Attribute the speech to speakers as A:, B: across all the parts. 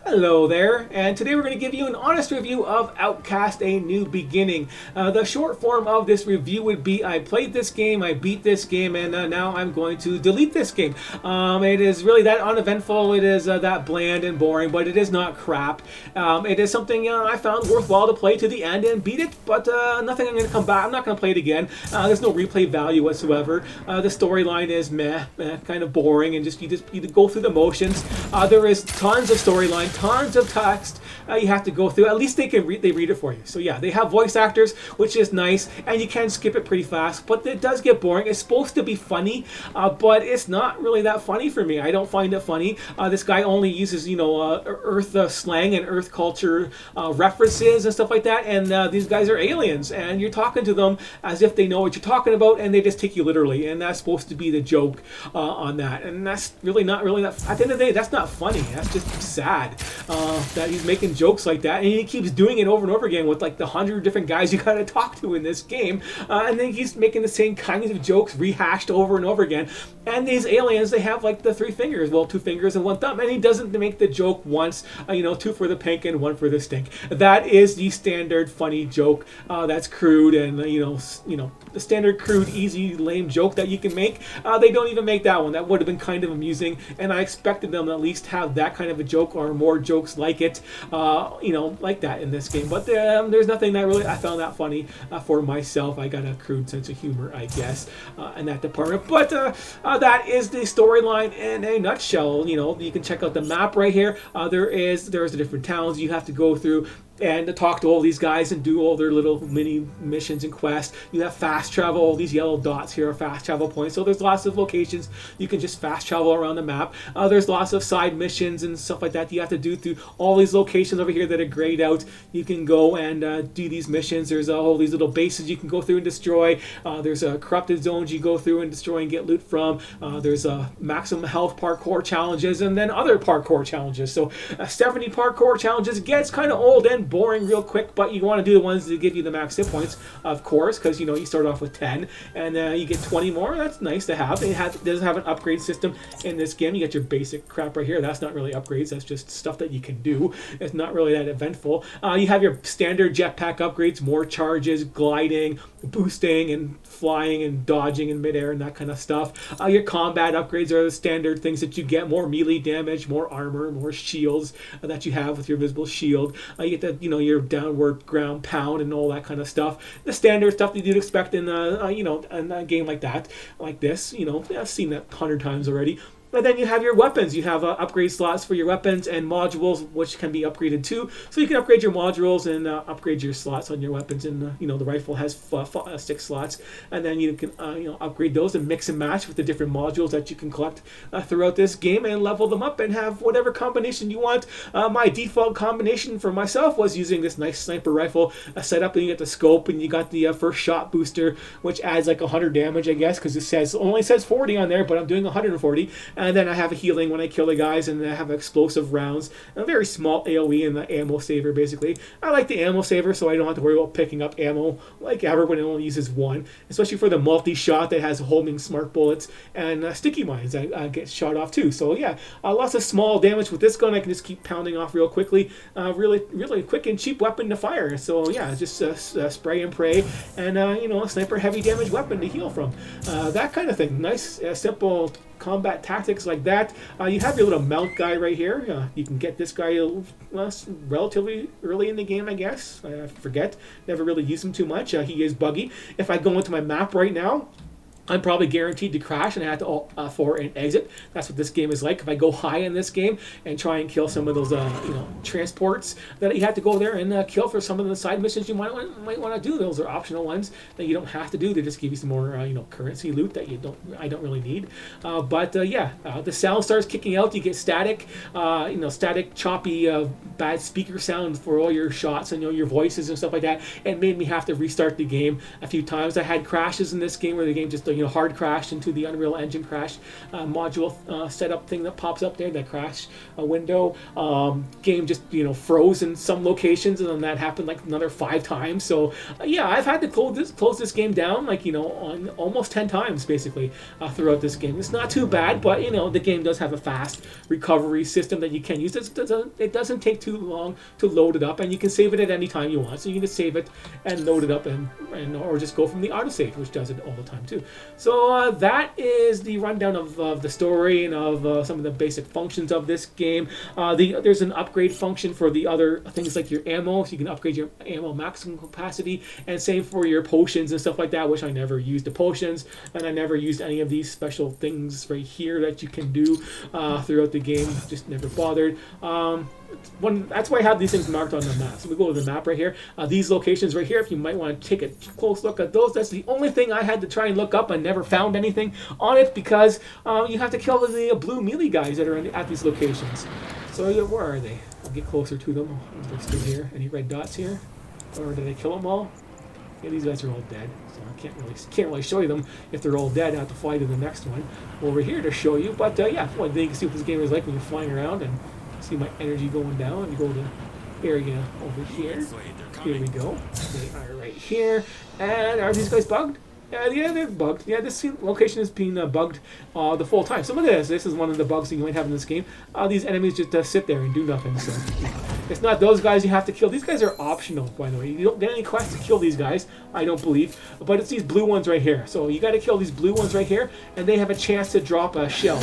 A: Hello there, and today we're going to give you an honest review of Outcast: A New Beginning. The short form of this review would be: I played this game, I beat this game, and now I'm going to delete this game. It is really that uneventful, it is that bland and boring, but it is not crap. It is something I found worthwhile to play to the end and beat it, but nothing I'm going to come back. I'm not going to play it again. There's no replay value whatsoever. The storyline is kind of boring, and you go through the motions. There is tons of storyline, tons of text you have to go through. At least they read it for you. So yeah, they have voice actors, which is nice, and you can skip it pretty fast, but it does get boring. It's supposed to be funny, but it's not really that funny for me. I don't find it funny. This guy only uses Earth slang and Earth culture references and stuff like that, and these guys are aliens, and you're talking to them as if they know what you're talking about, and they just take you literally, and that's supposed to be the joke on that, and that's really not really that. At the end of the day, that's not funny. That's just sad that he's making jokes like that, and he keeps doing it over and over again with like the 100 different guys you gotta talk to in this game, and then he's making the same kinds of jokes rehashed over and over again. And these aliens, they have like the 3 fingers, well, 2 fingers and 1 thumb, and he doesn't make the joke once, 2 for the pink and 1 for the stink. That is the standard funny joke that's crude and the standard crude, easy, lame joke that you can make. They don't even make that one. That would have been kind of amusing, and I expected them to at least have that kind of a joke or more jokes like it, like that in this game. But there's nothing that really I found that funny for myself. I got a crude sense of humor, I guess, in that department. But that is the storyline in a nutshell. You can check out the map right here. There's the different towns you have to go through and to talk to all these guys and do all their little mini missions and quests. You have fast travel. All these yellow dots here are fast travel points. So there's lots of locations you can just fast travel around the map. There's lots of side missions and stuff like that you have to do through all these locations over here that are grayed out. You can go and do these missions. There's all these little bases you can go through and destroy. There's corrupted zones you go through and destroy and get loot from. There's maximum health parkour challenges, and then other parkour challenges. So 70 parkour challenges gets kind of old and boring real quick, but you want to do the ones that give you the max hit points, of course, because you start off with 10 and you get 20 more. That's nice to have. It doesn't have an upgrade system in this game. You get your basic crap right here. That's not really upgrades. That's just stuff that you can do. It's not really that eventful. You have your standard jetpack upgrades, more charges, gliding, boosting, and flying and dodging in midair and that kind of stuff. Your combat upgrades are the standard things that you get: more melee damage, more armor, more shields that you have with your visible shield. You get your downward ground pound and all that kind of stuff. The standard stuff that you'd expect in in a game like that, like this. I've seen that 100 times already. And then you have your weapons. You have upgrade slots for your weapons and modules, which can be upgraded too. So you can upgrade your modules and upgrade your slots on your weapons. And the rifle has 6 slots, and then you can upgrade those and mix and match with the different modules that you can collect throughout this game and level them up and have whatever combination you want. My default combination for myself was using this nice sniper rifle set up, and you get the scope, and you got the first shot booster, which adds like 100 damage, I guess, because it only says 40 on there, but I'm doing 140. And then I have a healing when I kill the guys, and I have explosive rounds, a very small AoE, and the ammo saver, basically. I like the ammo saver, so I don't have to worry about picking up ammo like ever when it only uses 1, especially for the multi-shot that has homing smart bullets and sticky mines. I get shot off too. So yeah, lots of small damage with this gun. I can just keep pounding off real quickly. Really, really quick and cheap weapon to fire. So yeah, just spray and pray, and a sniper heavy damage weapon to heal from. That kind of thing. Nice, simple combat tactics like that. You have your little mount guy right here. You can get this guy relatively early in the game, I guess. I forget. Never really used him too much. He is buggy. If I go into my map right now, I'm probably guaranteed to crash, and I have to alt 4 and exit. That's what this game is like. If I go high in this game and try and kill some of those transports, that you have to go there and kill for some of the side missions you might want to do. Those are optional ones that you don't have to do. They just give you some more currency loot that I don't really need. The sound starts kicking out. You get static, static, choppy, bad speaker sound for all your shots and your voices and stuff like that. It made me have to restart the game a few times. I had crashes in this game where the game just hard crashed into the Unreal Engine crash module setup thing that pops up there, that crash window. Game just froze in some locations, and then that happened like another 5 times. So yeah, I've had to close this game down like on almost 10 times basically throughout this game. It's not too bad, but the game does have a fast recovery system that you can use. It doesn't take too long to load it up, and you can save it at any time you want. So you can just save it and load it up, or just go from the autosave, which does it all the time too. So that is the rundown of the story and of some of the basic functions of this game. There's an upgrade function for the other things like your ammo, so you can upgrade your ammo maximum capacity, and same for your potions and stuff like that, which I never used the potions, and I never used any of these special things right here that you can do throughout the game. Just never bothered. That's why I have these things marked on the map. So we go to the map right here. These locations right here, if you might want to take a close look at those, that's the only thing I had to try and look up. I never found anything on it because you have to kill the blue melee guys that are at these locations. So where are they? I'll get closer to them. They're still here. Any red dots here? Or did I kill them all? Yeah, these guys are all dead. So I can't really show you them if they're all dead. I have to fly to the next one over here to show you. But yeah, one thing you can see what this game is like when you're flying around and see my energy going down. And you go to area over here. Here we go. They are right here. And are these guys bugged? Yeah, they're bugged. Yeah, this location is being bugged the full time. So look at this. This is one of the bugs that you might have in this game. These enemies just sit there and do nothing. So it's not those guys you have to kill. These guys are optional, by the way. You don't get any quests to kill these guys, I don't believe. But it's these blue ones right here. So you got to kill these blue ones right here, and they have a chance to drop a shell,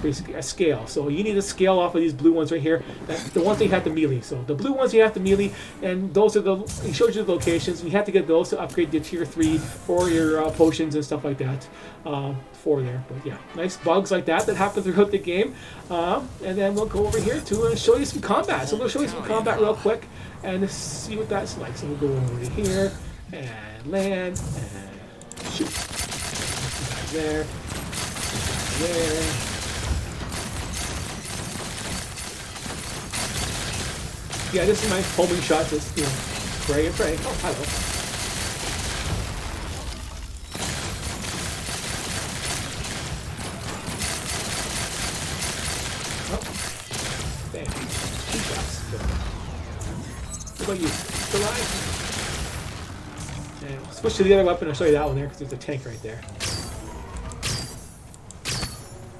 A: basically a scale. So you need to scale off of these blue ones right here. That's the ones that you have to melee. So the blue ones you have to melee, and those are he shows you the locations. You have to get those to upgrade to tier 3 for your potions and stuff like that for there. But yeah, nice bugs like that happen throughout the game. And then we'll go over here to show you some combat. So we'll show you some combat real quick and see what that's like. So we'll go over to here and land and shoot. There. Yeah, this is my homing shot. Just pray and pray. Oh, hello. What about you? Still alive? And we'll switch to the other weapon. I'll show you that one there because there's a tank right there.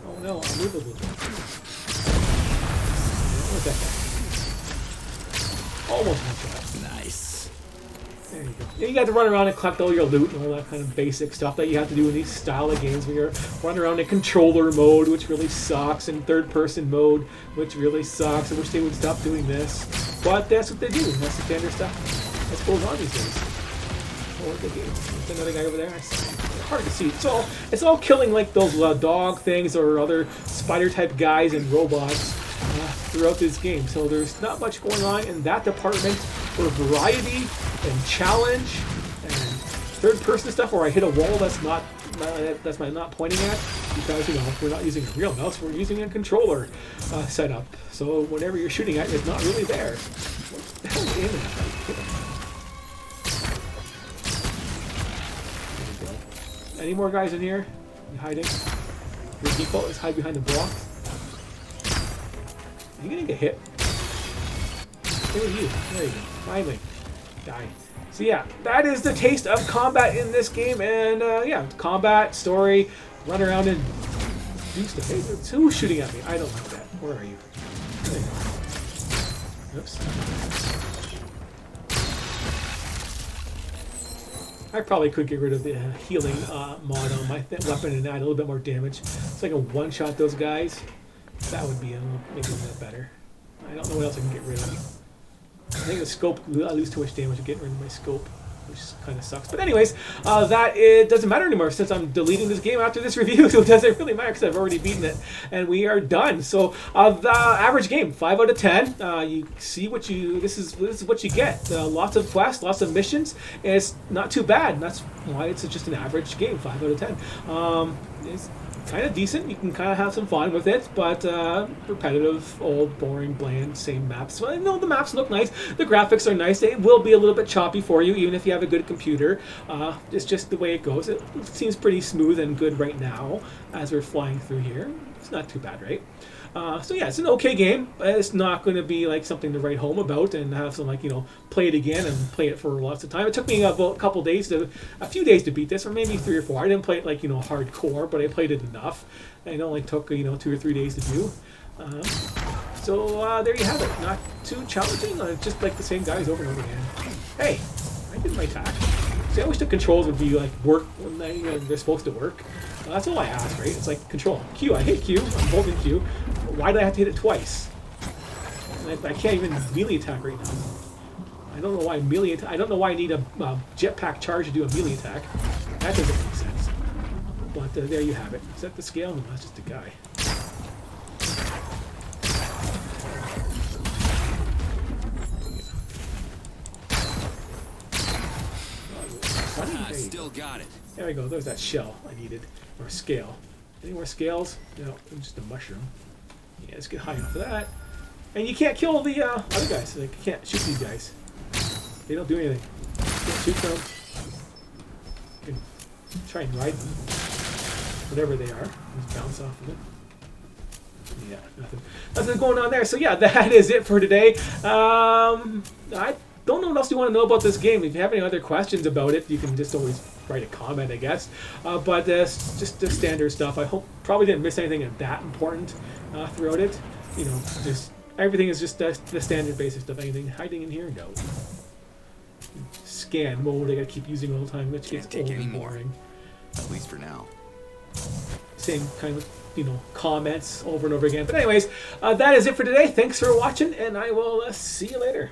A: Oh no, I'm movable. Where's that guy? Almost one shot. Nice. There you go. Yeah, you got to run around and collect all your loot and all that kind of basic stuff that you have to do in these style of games where you're running around in controller mode, which really sucks, and third-person mode, which really sucks. I wish they would stop doing this. But that's what they do. That's the standard stuff that goes on these days. Oh, look at the game. There's another guy over there. It's hard to see. It's all killing like those dog things or other spider-type guys and robots throughout this game. So there's not much going on in that department for variety and challenge and third-person stuff where I hit a wall that's not pointing at, because we're not using a real mouse, we're using a controller setup. So whatever you're shooting at is not really there. What the hell is aiming at? Any more guys in here? You hiding? Your default is hide behind the block. Are you gonna get hit? Where are you? There you go. Finally. Die. So yeah, that is the taste of combat in this game, and yeah, combat, story, run around and do stuff. Hey, who's shooting at me? I don't like that. Where are you? There you go. Oops. I probably could get rid of the healing mod on my weapon and add a little bit more damage, so I can one-shot those guys. That would be maybe a little better. I don't know what else I can get rid of. I think the scope, I lose too much damage to get rid of my scope, which kind of sucks. But anyways, it doesn't matter anymore since I'm deleting this game after this review, so it doesn't really matter because I've already beaten it, and we are done. So the average game, 5 out of 10. You see what this is what you get. Lots of quests, lots of missions. It's not too bad. And that's why it's just an average game, 5 out of 10. kind of decent. You can kind of have some fun with it, but repetitive, old, boring, bland, same maps. Well, no, the maps look nice. The graphics are nice. They will be a little bit choppy for you, even if you have a good computer. It's just the way it goes. It seems pretty smooth and good right now as we're flying through here. It's not too bad, right? So yeah, it's an okay game, but it's not going to be like something to write home about and have some like, you know, play it again and play it for lots of time. It took me about a few days to beat this, or maybe 3 or 4. I didn't play it like, you know, hardcore, but I played it enough. And it only took, you know, 2 or 3 days to do. So there you have it. Not too challenging. Just like the same guys over and over again. Hey, I did my attack. See, I wish the controls would be like work when they're supposed to work. That's all I ask, right? It's like control. Q, I hit Q. I'm holding Q. Why did I have to hit it twice? I can't even melee attack right now. I don't know why melee. I don't know why I need a jetpack charge to do a melee attack. That doesn't make sense. But there you have it. Is that the scale? No, that's just a guy.
B: Still got it.
A: There we go. There's that shell I needed, or a scale. Any more scales? No, just a mushroom. Yeah, let's get high enough for that. And you can't kill the other guys. Like, you can't shoot these guys. They don't do anything. You can't shoot them. You can try and ride them. Whatever they are. Just bounce off of it. Yeah, nothing going on there. So yeah, that is it for today. I don't know what else you want to know about this game. If you have any other questions about it, you can just always write a comment, I guess. But just the standard stuff. I hope probably didn't miss anything that important throughout it. You know, just everything is just the standard basic stuff. Anything hiding in here? No. Scan mode. I gotta keep using all the time, which gets old and boring.
B: At least for now.
A: Same kind of, you know, comments over and over again. But anyways, that is it for today. Thanks for watching, and I will see you later.